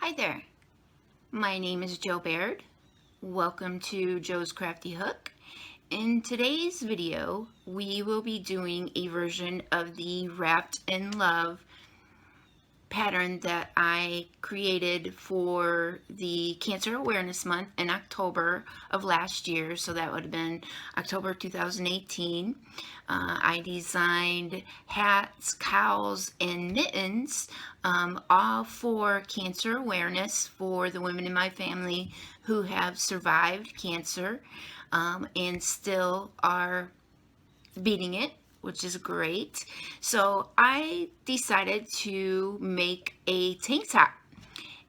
Hi there, my name is Jo Baird. Welcome to Jo's Crafty Hook. In today's video, we will be doing a version of the Wrapped in Love pattern that I created for the Cancer Awareness Month in October of last year. So that would have been October 2018. I designed hats, cowls, and mittens, all for cancer awareness for the women in my family who have survived cancer and still are beating it, which is great. So I decided to make a tank top.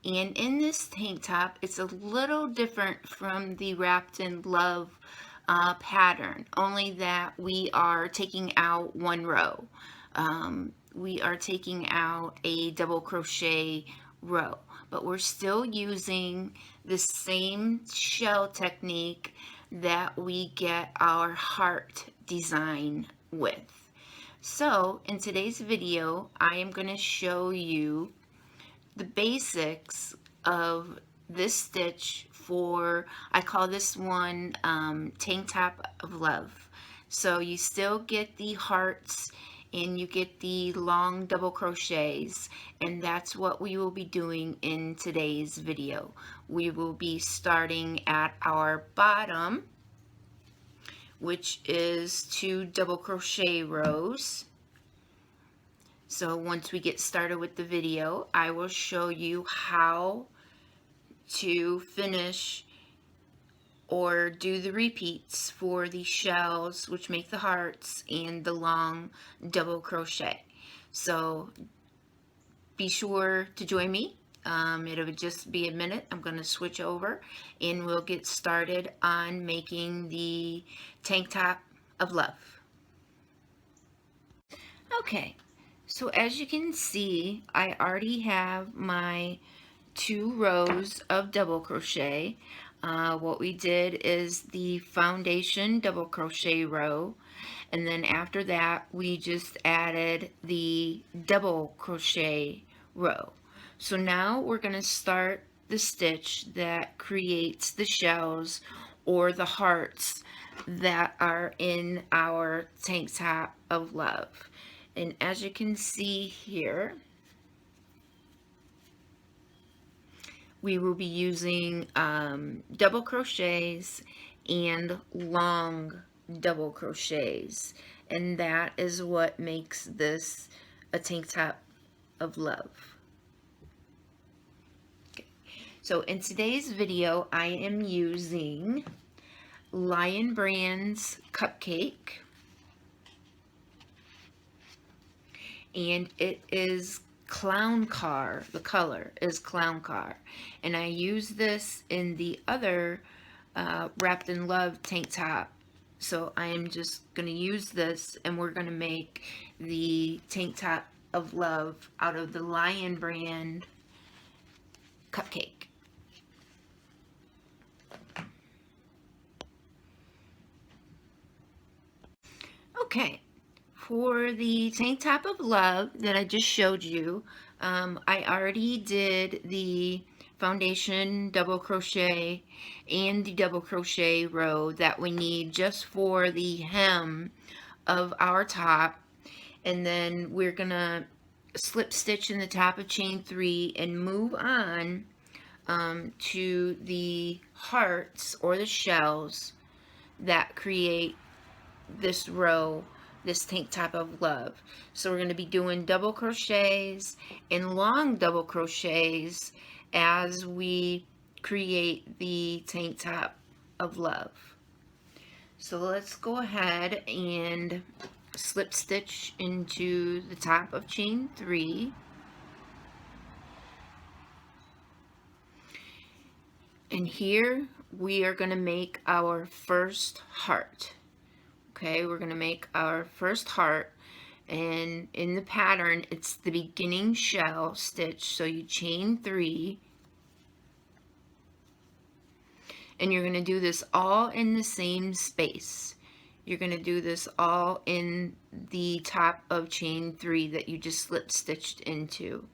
And in this tank top, it's a little different from the Wrapped in Love pattern, only that we are taking out one row. We are taking out a double crochet row, but we're still using the same shell technique that we get our heart design with. So in today's video, I am going to show you the basics of this stitch for, I call this one Tank Top of Love. So you still get the hearts and you get the long double crochets, and that's what we will be doing in today's video. We will be starting at our bottom, which is 2 double crochet rows. So once we get started with the video, I will show you how to finish or do the repeats for the shells, which make the hearts, and the long double crochet. So be sure to join me. It'll just be a minute. I'm going to switch over and we'll get started on making the Tank Top of Love. Okay, so as you can see, I already have my 2 rows of double crochet. What we did is the foundation double crochet row, and then after that we just added the double crochet row. So now we're going to start the stitch that creates the shells or the hearts that are in our Tank Top of Love. And as you can see here, we will be using double crochets and long double crochets, and that is what makes this a Tank Top of Love. Okay. So in today's video, I am using Lion Brand's Cupcake, and it is Clown Car. The color is Clown Car, and I use this in the other Wrapped in Love tank top. So I am just going to use this, and we're going to make the Tank Top of Love out of the Lion Brand Cupcake. Okay. For the Tank Top of Love that I just showed you, I already did the foundation double crochet and the double crochet row that we need just for the hem of our top, and then we're gonna slip stitch in the top of chain 3 and move on to the hearts or the shells that create this row, this Tank Top of Love. So we're going to be doing double crochets and long double crochets as we create the Tank Top of Love. So let's go ahead and slip stitch into the top of chain 3. And here we are going to make our first heart. Okay, we're going to make our first heart, and in the pattern it's the beginning shell stitch, so you chain 3, and you're going to do this all in the same space. You're going to do this all in the top of chain 3 that you just slip stitched into.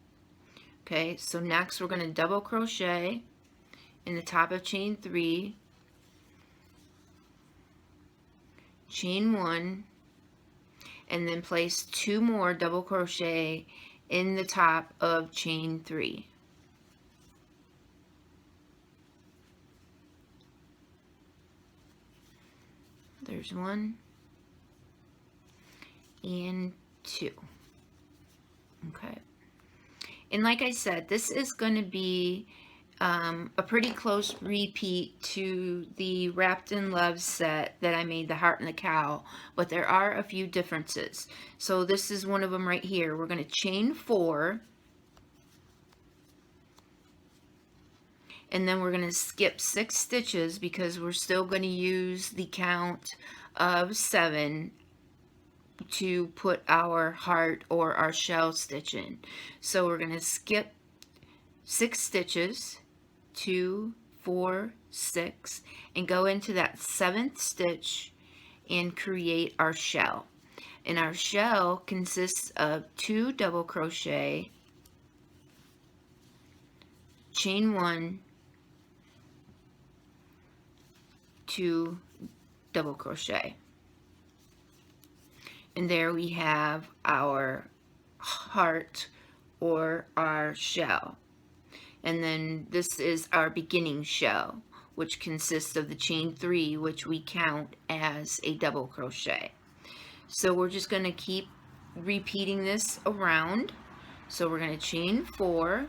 Okay, so next we're going to double crochet in the top of chain 3, chain 1, and then place 2 more double crochet in the top of chain 3. There's 1 and 2. Okay. And like I said, this is going to be a pretty close repeat to the Wrapped in Love set that I made, the heart and the cow, but there are a few differences. So this is one of them right here. We're going to chain 4, and then we're going to skip 6 stitches because we're still going to use the count of 7 to put our heart or our shell stitch in. So we're going to skip 6 stitches, 2, 4, 6, and go into that 7th stitch and create our shell. And our shell consists of 2 double crochet, chain 1, 2 double crochet. And there we have our heart or our shell. And then this is our beginning shell, which consists of the chain 3, which we count as a double crochet. So we're just going to keep repeating this around. So we're going to chain 4,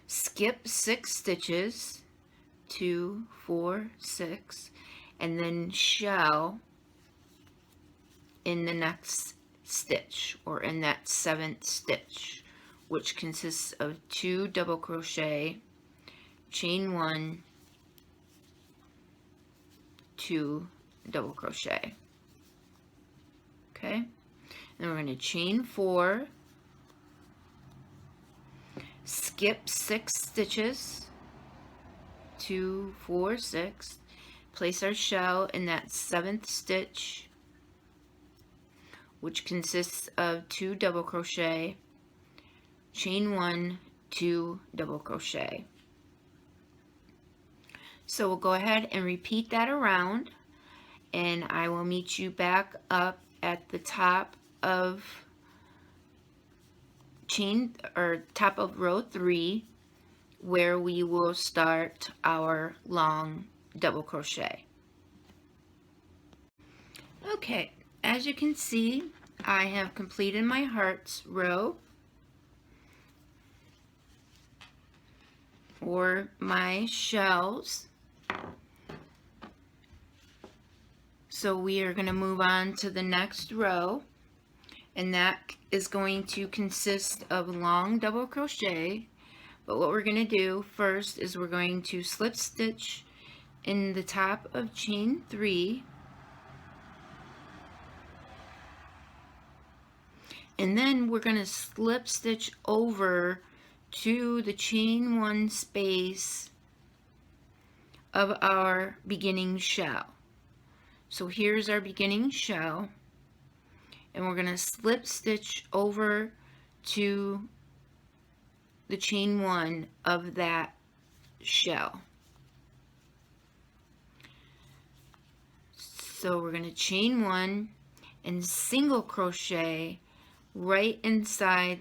skip 6 stitches, 2, 4, 6, and then shell in the next stitch, or in that 7th stitch, which consists of 2 double crochet, chain 1, 2 double crochet. Okay, then we're going to chain 4, skip 6 stitches, 2, 4, 6, place our shell in that 7th stitch, which consists of 2 double crochet, chain 1, 2 double crochet. So we'll go ahead and repeat that around, and I will meet you back up at the top of top of row 3, where we will start our long double crochet. Okay, as you can see, I have completed my hearts row, or my shells. So we are going to move on to the next row, and that is going to consist of long double crochet. But what we're going to do first is we're going to slip stitch in the top of chain 3, and then we're going to slip stitch over to the chain 1 space of our beginning shell. So here's our beginning shell, and we're going to slip stitch over to the chain 1 of that shell. So we're going to chain 1 and single crochet right inside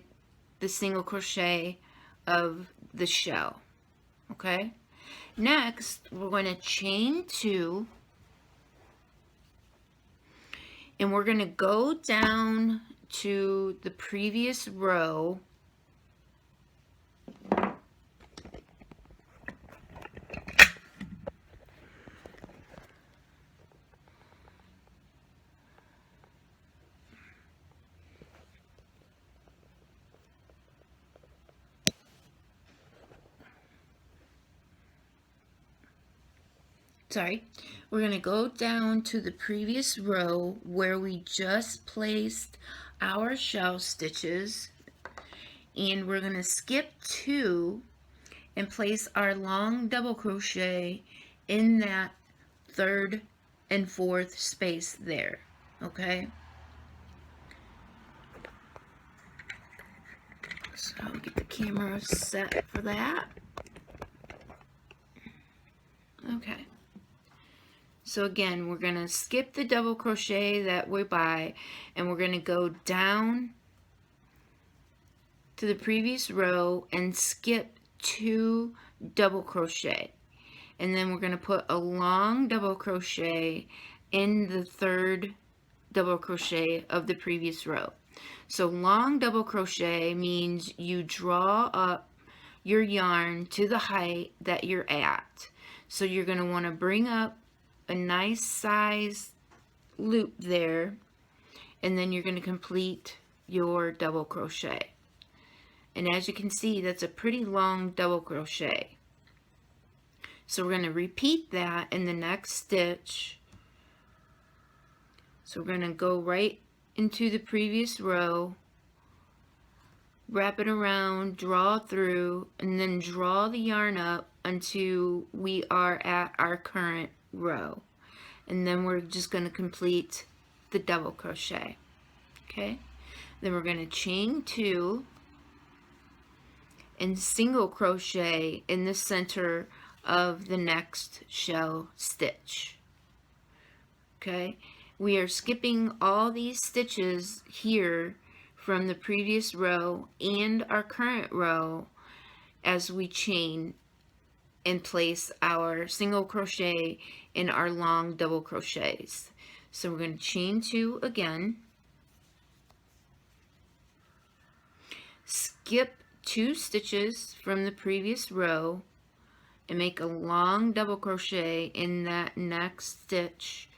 the single crochet of the shell. Okay, next we're going to chain 2, and we're going to go down to the previous row we're going to go down to the previous row where we just placed our shell stitches, and we're going to skip 2 and place our long double crochet in that 3rd and 4th space there. Okay, So I'll get the camera set for that. Okay. So again, we're going to skip the double crochet that we're by, and we're going to go down to the previous row and skip 2 double crochet. And then we're going to put a long double crochet in the 3rd double crochet of the previous row. So long double crochet means you draw up your yarn to the height that you're at. So you're going to want to bring up a nice size loop there, and then you're going to complete your double crochet. And as you can see, that's a pretty long double crochet. So we're going to repeat that in the next stitch. So we're going to go right into the previous row, wrap it around, draw through, and then draw the yarn up until we are at our current row. And then we're just going to complete the double crochet. Okay? Then we're going to chain 2 and single crochet in the center of the next shell stitch. Okay? We are skipping all these stitches here from the previous row and our current row as we chain and place our single crochet in our long double crochets. So we're going to chain 2 again, skip 2 stitches from the previous row, and make a long double crochet in that next stitch.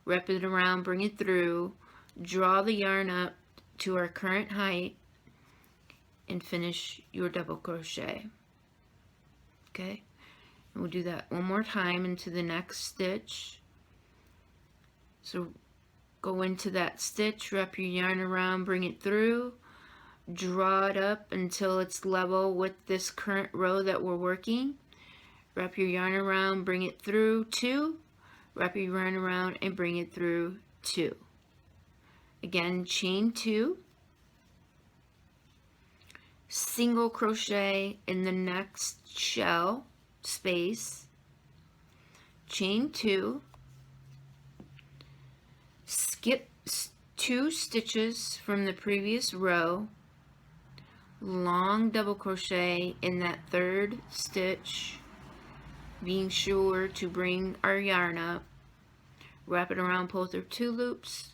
Wrap it around, bring it through, draw the yarn up to our current height, and finish your double crochet. Okay? And we'll do that one more time into the next stitch. So go into that stitch, wrap your yarn around, bring it through, draw it up until it's level with this current row that we're working. Wrap your yarn around, bring it through 2, wrap your yarn around and bring it through 2. Again, chain 2, single crochet in the next shell space, chain 2, skip 2 stitches from the previous row, long double crochet in that 3rd stitch, being sure to bring our yarn up, wrap it around, pull through 2 loops,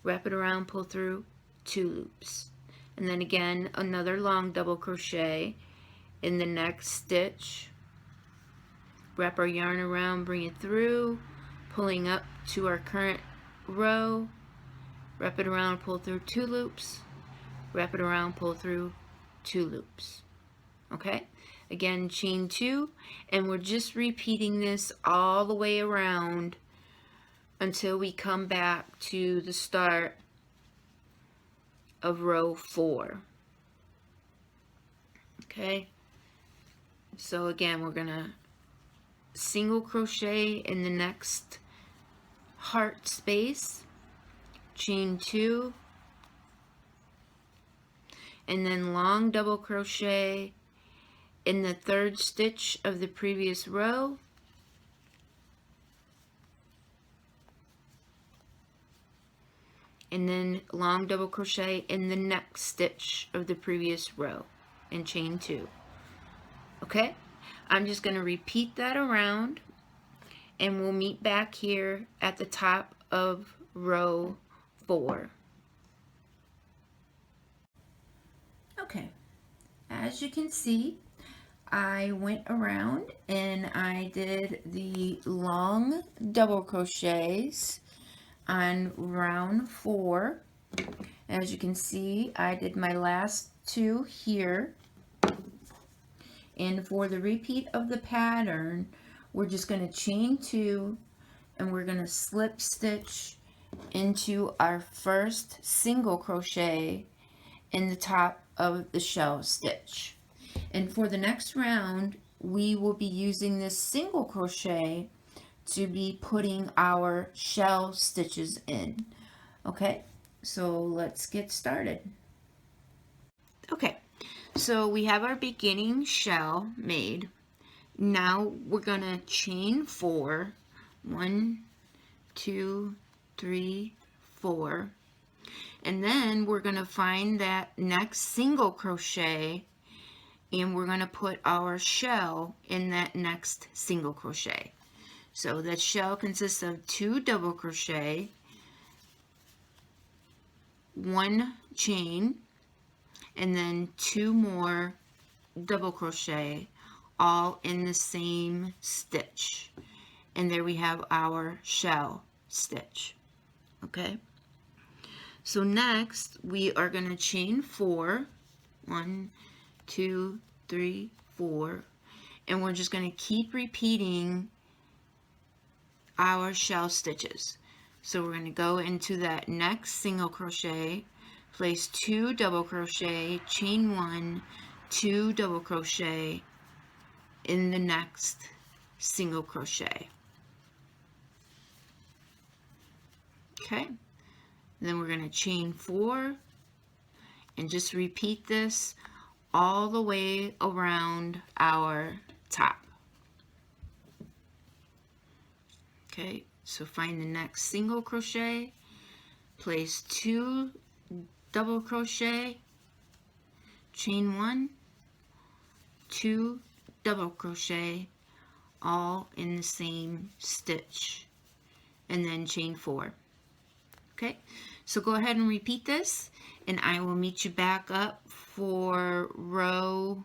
wrap it around, pull through 2 loops, and then again another long double crochet in the next stitch, wrap our yarn around, bring it through, pulling up to our current row, wrap it around, pull through 2 loops, wrap it around, pull through 2 loops. Okay? Again, chain 2, and we're just repeating this all the way around until we come back to the start of row 4. Okay? So again, we're going to single crochet in the next heart space, chain 2, and then long double crochet in the 3rd stitch of the previous row, and then long double crochet in the next stitch of the previous row and chain 2. Okay, I'm just going to repeat that around, and we'll meet back here at the top of row 4. Okay, as you can see, I went around and I did the long double crochets on round 4. As you can see, I did my last 2 here. And for the repeat of the pattern, we're just going to chain 2 and we're going to slip stitch into our first single crochet in the top of the shell stitch. And for the next round, we will be using this single crochet to be putting our shell stitches in. Okay, so let's get started. Okay, So we have our beginning shell made. Now we're gonna chain 4. 1, 2, 3, 4. And then we're gonna find that next single crochet, and we're gonna put our shell in that next single crochet. So that shell consists of 2 double crochet, 1 chain, and then 2 more double crochet, all in the same stitch. And there we have our shell stitch. Okay, so next we are going to chain 4. 1, 2, 3, 4, and we're just going to keep repeating our shell stitches. So we're going to go into that next single crochet, place 2 double crochet, chain 1, 2 double crochet in the next single crochet. Okay, then we're going to chain 4 and just repeat this all the way around our top. Okay, so find the next single crochet, place 2 double crochet, chain 1, 2 double crochet, all in the same stitch, and then chain 4. Okay, so go ahead and repeat this, and I will meet you back up for row,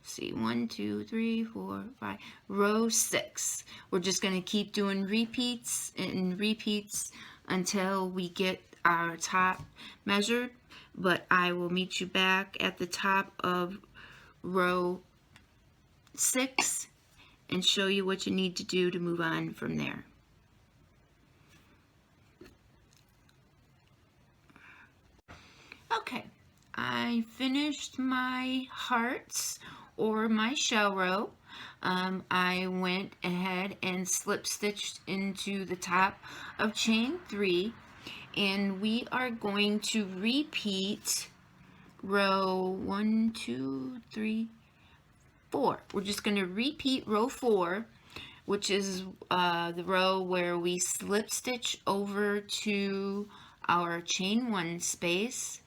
see, 1, 2, 3, 4, 5, row 6. We're just going to keep doing repeats and repeats until we get our top measured, but I will meet you back at the top of row 6 and show you what you need to do to move on from there. Okay, I finished my hearts or my shell row. I went ahead and slip stitched into the top of chain 3, and we are going to repeat row 1, 2, 3, 4. We're just going to repeat row 4, which is the row where we slip stitch over to our chain 1 space,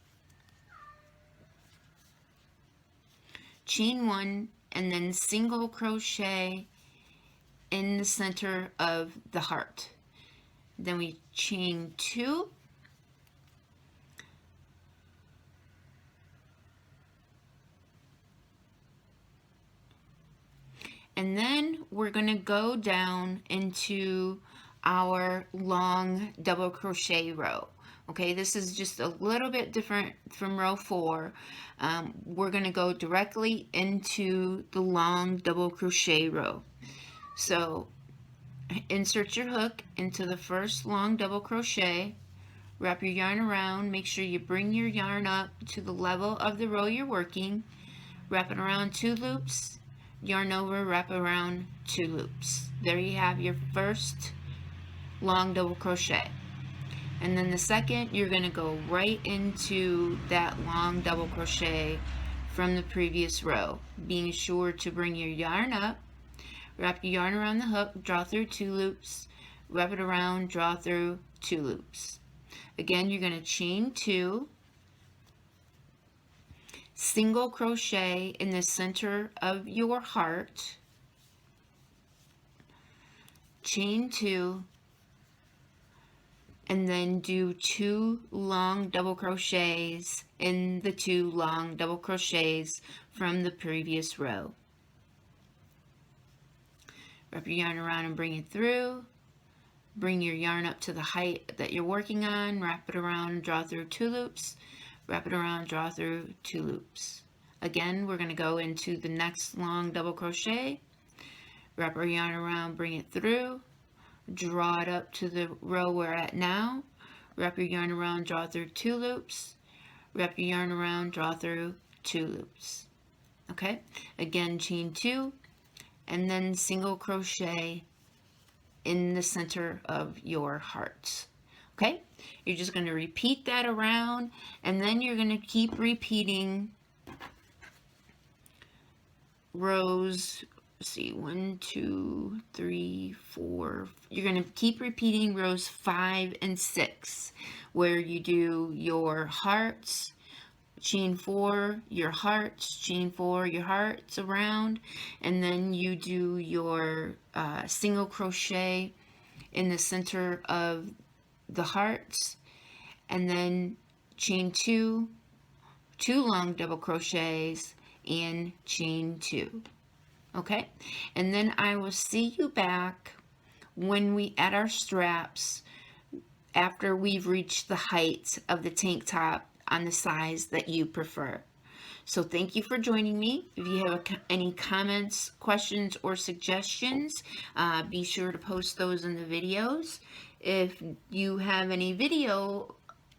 chain 1, and then single crochet in the center of the heart. Then we chain 2, and then we're going to go down into our long double crochet row. Okay, this is just a little bit different from row 4. We're going to go directly into the long double crochet row. So insert your hook into the first long double crochet, wrap your yarn around, make sure you bring your yarn up to the level of the row you're working, wrap it around 2 loops, yarn over, wrap around 2 loops. There you have your first long double crochet. And then the second, you're going to go right into that long double crochet from the previous row, being sure to bring your yarn up, wrap your yarn around the hook, draw through 2 loops, wrap it around, draw through 2 loops. Again, you're going to chain 2, single crochet in the center of your heart, chain 2, and then do 2 long double crochets in the 2 long double crochets from the previous row. Wrap your yarn around and bring it through. Bring your yarn up to the height that you're working on, wrap it around and draw through 2 loops, wrap it around, draw through 2 loops. Again, we're going to go into the next long double crochet, wrap our yarn around, bring it through, draw it up to the row we're at now, wrap your yarn around, draw through 2 loops, wrap your yarn around, draw through 2 loops. Okay, again, chain 2, and then single crochet in the center of your heart. Okay, you're just going to repeat that around, and then you're going to keep repeating rows, let's see, 1, 2, 3, 4. You're going to keep repeating rows 5 and 6, where you do your hearts, chain 4, your hearts, chain 4, your hearts around, and then you do your single crochet in the center of the hearts, and then chain 2, 2 long double crochets, and chain 2. Okay, and then I will see you back when we add our straps after we've reached the height of the tank top on the size that you prefer. So thank you for joining me. If you have any comments, questions, or suggestions, be sure to post those in the videos. If you have any video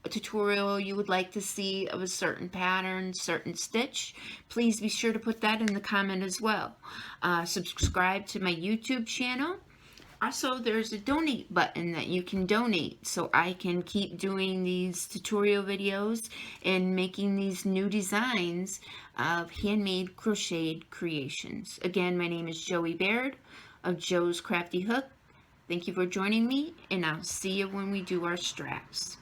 tutorial you would like to see of a certain pattern, certain stitch, please be sure to put that in the comment as well. Subscribe to my YouTube channel. Also, there's a donate button that you can donate so I can keep doing these tutorial videos and making these new designs of handmade crocheted creations. Again, my name is Joey Baird of Joe's Crafty Hook. Thank you for joining me, and I'll see you when we do our straps.